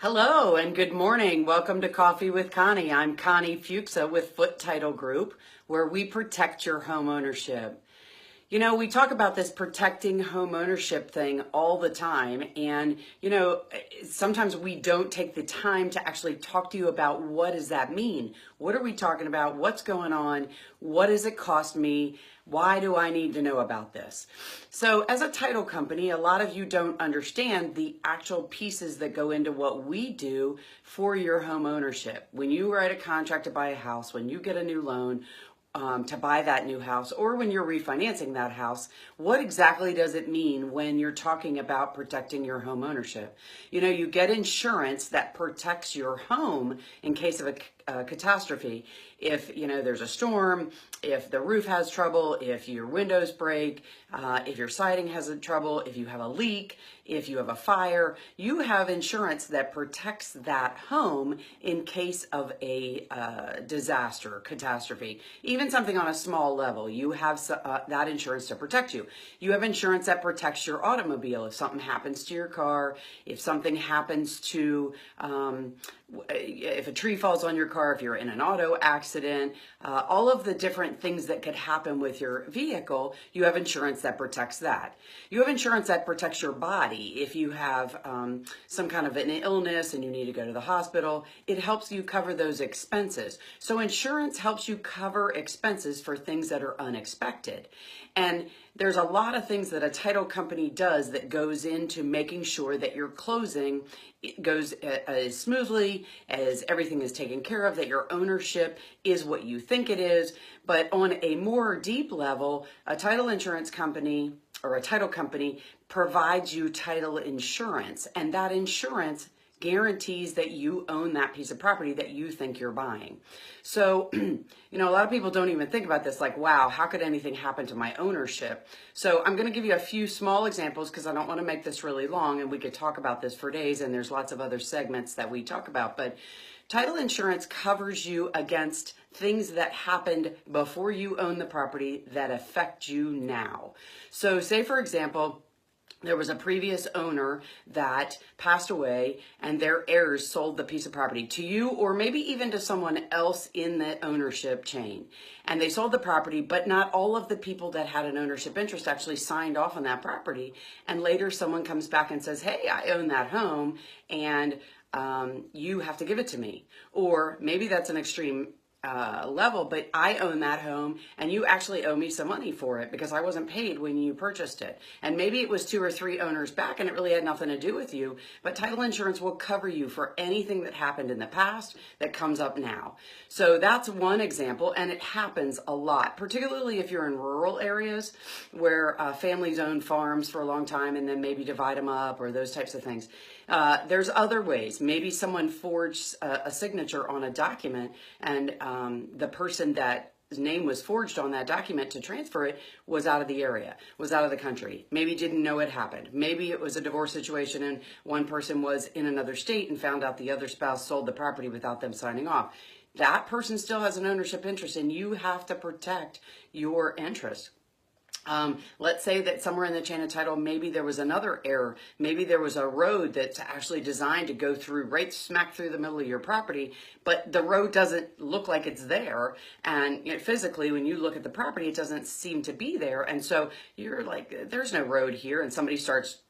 Hello and good morning. Welcome to Coffee with Connie. I'm Connie Fuksa with Foote Title Group, where we protect your home ownership. You know, we talk about this protecting home ownership thing all the time. And, sometimes we don't take the time to actually talk to you about what does that mean? What are we talking about? What's going on? What does it cost me? Why do I need to know about this? So as a title company, a lot of you don't understand the actual pieces that go into what we do for your home ownership. When you write a contract to buy a house, when you get a new loan, to buy that new house, or when you're refinancing that house, what exactly does it mean when you're talking about protecting your home ownership? You know, you get insurance that protects your home in case of a catastrophe. If, there's a storm, if the roof has trouble, if your windows break, if your siding has trouble, if you have a leak, if you have a fire, you have insurance that protects that home in case of a disaster, catastrophe. Even something on a small level, you have that insurance to protect you. You have insurance that protects your automobile. If something happens to your car, if something happens to, if a tree falls on your car, if you're in an auto accident, all of the different things that could happen with your vehicle, you have insurance that protects that. You have insurance that protects your body. If you have some kind of an illness and you need to go to the hospital, it helps you cover those expenses. So insurance helps you cover expenses for things that are unexpected. And there's a lot of things that a title company does that goes into making sure that your closing goes as smoothly, as everything is taken care of, that your ownership is what you think it is. But on a more deep level, a title insurance company or a title company provides you title insurance, and that insurance guarantees that you own that piece of property that you think you're buying. So, a lot of people don't even think about this, like, wow, how could anything happen to my ownership? So I'm going to give you a few small examples because I don't want to make this really long, and we could talk about this for days, and there's lots of other segments that we talk about. But title insurance covers you against things that happened before you own the property that affect you now. So say, for example, there was a previous owner that passed away and their heirs sold the piece of property to you or maybe even to someone else in the ownership chain. And they sold the property, but not all of the people that had an ownership interest actually signed off on that property. And later someone comes back and says, hey, I own that home and you have to give it to me. Or maybe that's an extreme level, but I own that home and you actually owe me some money for it because I wasn't paid when you purchased it. And maybe it was 2 or 3 owners back and it really had nothing to do with you, but title insurance will cover you for anything that happened in the past that comes up now. So that's one example, and it happens a lot, particularly if you're in rural areas where families own farms for a long time and then maybe divide them up or those types of things. There's other ways. Maybe someone forged a signature on a document and the person that his name was forged on that document to transfer it was out of the area, was out of the country, maybe didn't know it happened. Maybe it was a divorce situation and one person was in another state and found out the other spouse sold the property without them signing off. That person still has an ownership interest and you have to protect your interest. Let's say that somewhere in the chain of title, maybe there was another error. Maybe there was a road that's actually designed to go through right smack through the middle of your property, but the road doesn't look like it's there. And physically, when you look at the property, it doesn't seem to be there. And so you're like, there's no road here. And somebody starts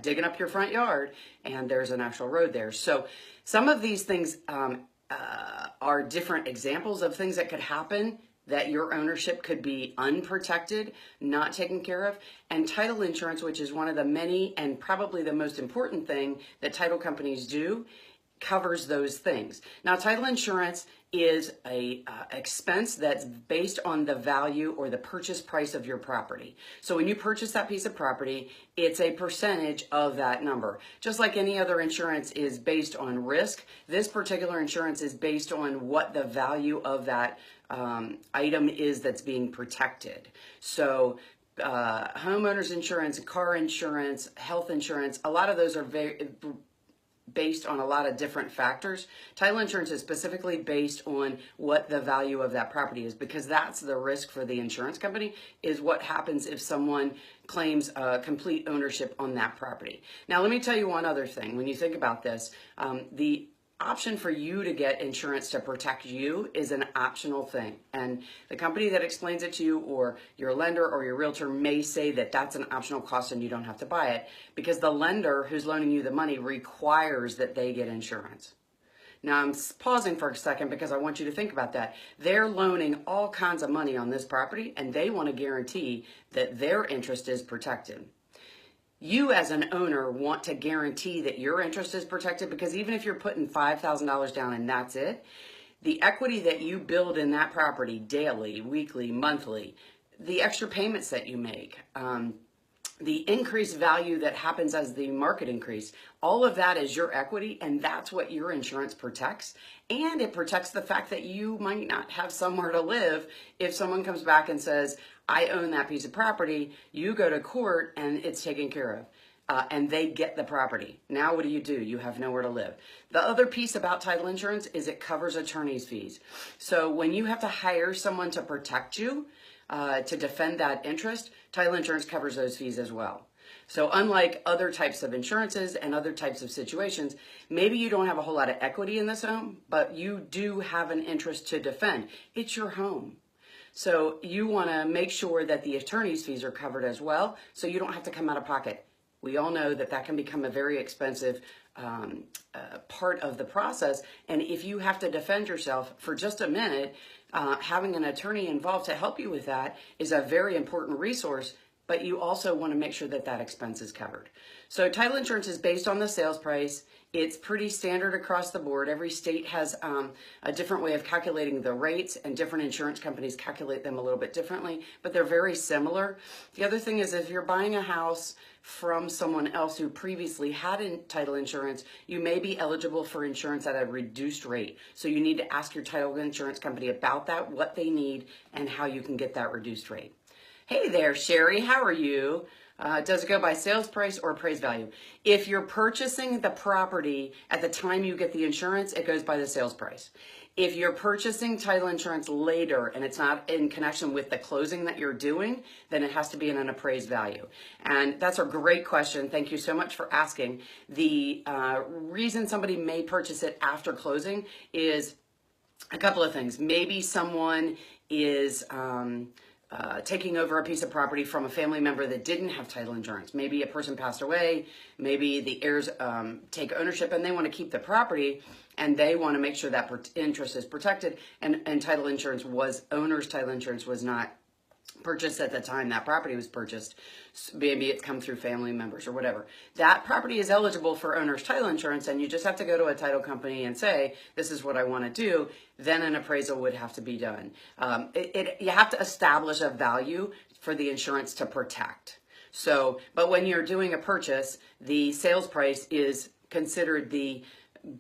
digging up your front yard and there's an actual road there. So some of these things are different examples of things that could happen that your ownership could be unprotected, not taken care of. And title insurance, which is one of the many and probably the most important thing that title companies do, covers those things. Now, title insurance is a expense that's based on the value or the purchase price of your property. So when you purchase that piece of property, it's a percentage of that number. Just like any other insurance is based on risk, this particular insurance is based on what the value of that item is that's being protected. So homeowners insurance, car insurance, health insurance, a lot of those are based on a lot of different factors. Title insurance is specifically based on what the value of that property is, because that's the risk for the insurance company, is what happens if someone claims complete ownership on that property. Now, let me tell you one other thing. When you think about this, the option for you to get insurance to protect you is an optional thing. And the company that explains it to you, or your lender or your realtor, may say that that's an optional cost and you don't have to buy it, because the lender who's loaning you the money requires that they get insurance. Now, I'm pausing for a second because I want you to think about that. They're loaning all kinds of money on this property, and they want to guarantee that their interest is protected. You as an owner want to guarantee that your interest is protected, because even if you're putting $5,000 down and that's it, the equity that you build in that property daily, weekly, monthly, the extra payments that you make, the increased value that happens as the market increase, all of that is your equity, and that's what your insurance protects. And it protects the fact that you might not have somewhere to live if someone comes back and says, I own that piece of property. You go to court and it's taken care of. And they get the property. Now what do? You have nowhere to live. The other piece about title insurance is it covers attorney's fees. So when you have to hire someone to protect you, to defend that interest, title insurance covers those fees as well. So unlike other types of insurances and other types of situations, maybe you don't have a whole lot of equity in this home, but you do have an interest to defend. It's your home. So you want to make sure that the attorney's fees are covered as well, so you don't have to come out of pocket. We all know that that can become a very expensive part of the process. And if you have to defend yourself for just a minute, having an attorney involved to help you with that is a very important resource, but you also want to make sure that that expense is covered. So title insurance is based on the sales price. It's pretty standard across the board. Every state has a different way of calculating the rates, and different insurance companies calculate them a little bit differently, but they're very similar. The other thing is, if you're buying a house from someone else who previously had title insurance, you may be eligible for insurance at a reduced rate. So you need to ask your title insurance company about that, what they need, and how you can get that reduced rate. Hey there, Sherry, how are you? Does it go by sales price or appraised value? If you're purchasing the property at the time you get the insurance, it goes by the sales price. If you're purchasing title insurance later and it's not in connection with the closing that you're doing, then it has to be in an appraised value. And that's a great question. Thank you so much for asking. The reason somebody may purchase it after closing is a couple of things. Maybe someone is taking over a piece of property from a family member that didn't have title insurance. Maybe a person passed away, maybe the heirs take ownership and they want to keep the property, and they want to make sure that interest is protected, and owner's title insurance was not purchased at the time that property was purchased. Maybe it's come through family members or whatever. That property is eligible for owner's title insurance, and you just have to go to a title company and say, this is what I want to do. Then an appraisal would have to be done. You have to establish a value for the insurance to protect. So, but when you're doing a purchase, the sales price is considered the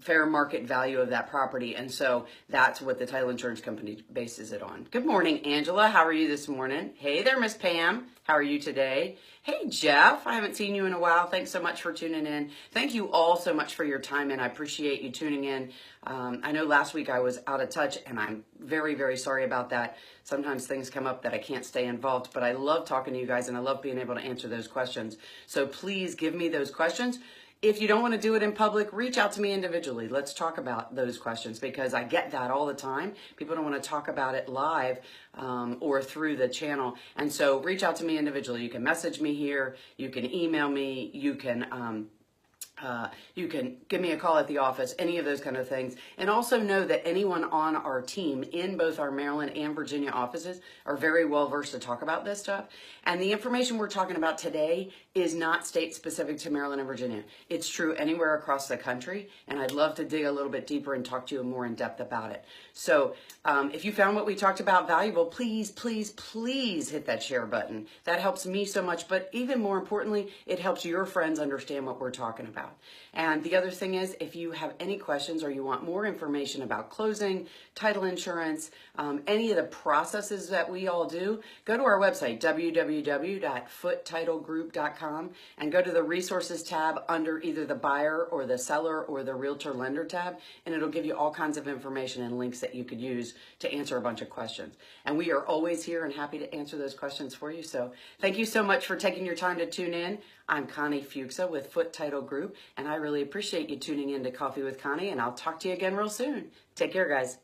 fair market value of that property, and so that's what the title insurance company bases it on. Good morning, Angela. How are you this morning? Hey there, Miss Pam. How are you today? Hey, Jeff. I haven't seen you in a while. Thanks so much for tuning in. Thank you all so much for your time, and I appreciate you tuning in. I know last week I was out of touch, and I'm very, very sorry about that. Sometimes things come up that I can't stay involved, but I love talking to you guys, and I love being able to answer those questions. So please give me those questions. If you don't want to do it in public, reach out to me individually. Let's talk about those questions, because I get that all the time. People don't want to talk about it live or through the channel. And so reach out to me individually. You can message me here. You can email me. You can give me a call at the office, any of those kind of things. And also know that anyone on our team in both our Maryland and Virginia offices are very well versed to talk about this stuff. And the information we're talking about today is not state specific to Maryland and Virginia. It's true anywhere across the country. And I'd love to dig a little bit deeper and talk to you more in depth about it. So if you found what we talked about valuable, please, please, please hit that share button. That helps me so much. But even more importantly, it helps your friends understand what we're talking about. about. And the other thing is, if you have any questions or you want more information about closing, title insurance, any of the processes that we all do, go to our website, www.footetitlegroup.com, and go to the resources tab under either the buyer or the seller or the realtor lender tab, and it'll give you all kinds of information and links that you could use to answer a bunch of questions. And we are always here and happy to answer those questions for you. So thank you so much for taking your time to tune in. I'm Connie Fuksa with Foote Title Group, and I really appreciate you tuning in to Coffee with Connie, and I'll talk to you again real soon. Take care, guys.